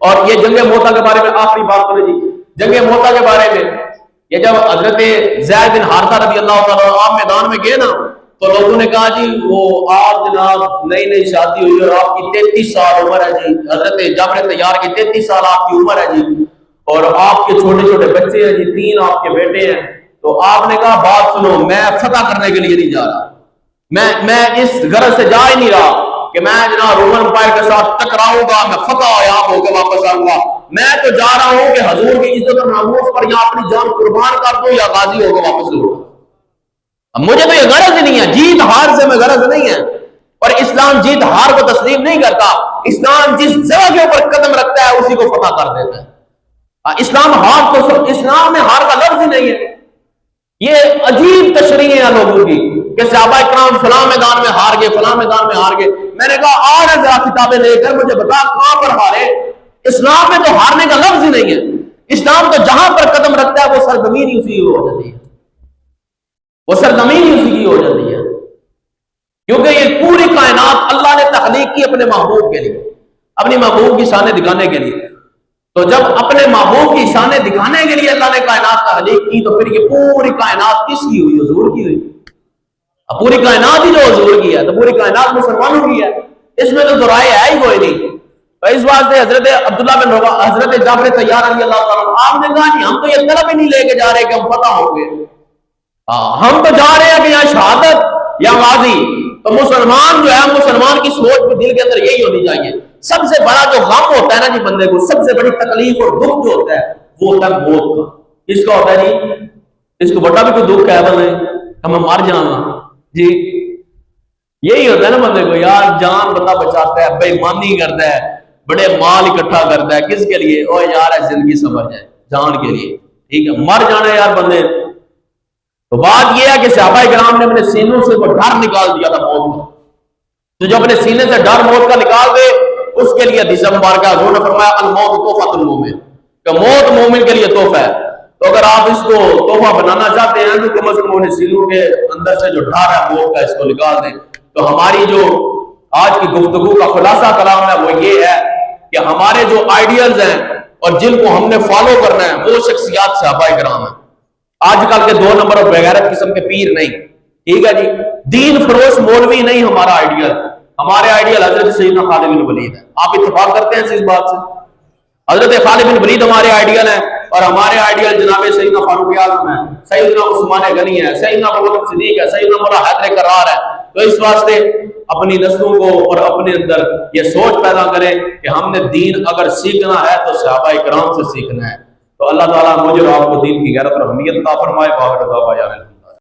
اور یہ جنگ موتا کے بارے میں آخری بات سنیں جی، جنگ موتا کے بارے میں یہ جب حضرت زید بن حارثہ رضی اللہ تعالیٰ عنہ آپ میدان میں گئے نا تو لوگوں نے کہا جی وہ آپ جناب نئی نئی شادی ہوئی اور آپ کی 33 سال عمر ہے جی، حضرت جعفر طیار کی 33 سال آپ کی عمر ہے جی، اور آپ کے چھوٹے چھوٹے بچے ہیں جی، 3 آپ کے بیٹے ہیں. تو آپ نے کہا بات سنو، میں فتح کرنے کے لیے نہیں جا رہا، میں اس غرض سے جا ہی نہیں رہا کہ میں جناب رومن امپائر کے ساتھ ٹکراؤں گا، میں فتح یاب ہو کے واپس آؤں گا. میں تو جا رہا ہوں کہ حضور کی عزت اور ناموس پر یا اپنی جان قربان کر دوں یا غازی ہو کے واپس لوٹوں. اب مجھے تو یہ غرض ہی نہیں ہے، جیت ہار سے میں غرض نہیں ہے. اور اسلام جیت ہار کو تسلیم نہیں کرتا. اسلام جس جگہ کے اوپر قدم رکھتا ہے اسی کو فتح کر دیتا ہے. اسلام ہار کو، اسلام میں ہار کا لفظ ہی نہیں ہے. یہ عجیب تشریح ہے لوگوں کی کہ صحابہ کرام فلاں میدان میں ہار گئے، فلاں میدان میں ہار گئے. میں نے کہا آ رہے ذرا کتابیں لے کر مجھے بتا کہاں پر ہارے. اسلام میں تو ہارنے کا لفظ ہی نہیں ہے. اسلام تو جہاں پر قدم رکھتا ہے وہ سرزمین ہی اسی کی ہو جاتی ہے، وہ سرزمین ہی اسی کی ہو جاتی ہے. کیونکہ یہ پوری کائنات اللہ نے تخلیق کی اپنے محبوب کے لیے، اپنی محبوب کی شانیں دکھانے کے لیے. تو جب اپنے محبوب کی شانیں دکھانے کے لیے اللہ نے کائنات تخلیق کی تو پھر یہ پوری کائنات کس کی ہوئی؟ حضور کی ہوئی. اب پوری کائنات ہی جو حضور کی ہے تو پوری کائنات مسلمانوں کی ہے، اس میں تو رائے ہے ہی کوئی نہیں. تو اس واسطے حضرت عبداللہ بن روا، حضرت جعفر طیار رضی اللہ تعالیٰ آپ نے کہا کہ ہم تو یہ طلب ہی نہیں لے کے جا رہے کہ ہم فتح ہوں گے، ہم تو جا رہے ہیں کہ یہاں شہادت یا غازی. تو مسلمان جو ہے، مسلمان کی سوچ بھی دل کے اندر یہی ہونی چاہیے. سب سے بڑا جو غم ہوتا ہے نا جی بندے کو، سب سے بڑی تکلیف اور دکھ جو ہوتا ہے وہ ہوتا ہے موت کا. اس کا ہوتا ہے جی، اس کو بڑا بھی کوئی دکھ ہے بندے ہمیں مر جانا جی، یہی ہوتا ہے نا بندے کو. یار جان بندہ بچاتا ہے، بے ایمانی کرتا ہے، بڑے مال اکٹھا کرتا ہے، کس کے لیے؟ او یار ہے زندگی سمجھ جائے، جان کے لیے. ٹھیک ہے، مر جانا یار بندے. تو بات یہ ہے کہ صحابہ کرام نے اپنے سینوں سے وہ ڈر نکال دیا تھا موت کا. تو جو اپنے سینے سے ڈر موت کا نکال دے اس کے لیے حدیث مبارکہ حضور نے فرمایا الموت تحفۃ المومن، کہ موت مومن کے لیے تحفہ ہے. تو اگر آپ اس کو تحفہ بنانا چاہتے ہیں تو کم از کم اپنے سینوں کے اندر سے جو ڈر ہے موت کا اس کو نکال دیں. تو ہماری جو آج کی گفتگو کا خلاصہ کلام ہے وہ یہ ہے کہ ہمارے جو آئیڈیلز ہیں اور جن کو ہم نے فالو کرنا ہے وہ شخصیات صحابہ کرام ہیں. آج کل کے 2 نمبر اور بغیرت قسم کے پیر نہیں. ٹھیک ہے جی، دین فروش مولوی نہیں ہمارا آئیڈیل. ہمارے آئیڈیل حضرت سیدنا خالد بن ولید ہے. آپ اتفاق کرتے ہیں اس بات سے؟ حضرت خالد بن ولید ہمارے آئیڈیل ہیں اور ہمارے آئیڈیل جناب سیدنا فاروق اعظم ہے، سیدنا عثمان غنی ہے، سیدنا ابوبکر صدیق ہے، سیدنا مولا حیدر کرار ہے. تو اس واسطے اپنی نسلوں کو اور اپنے اندر یہ سوچ پیدا کریں کہ ہم نے دین اگر سیکھنا ہے تو صحابہ کرام سے سیکھنا ہے. تو اللہ تعالیٰ مجھے اور آپ کو دین کی غیرت اور اہمیت عطا فرمائے. باقی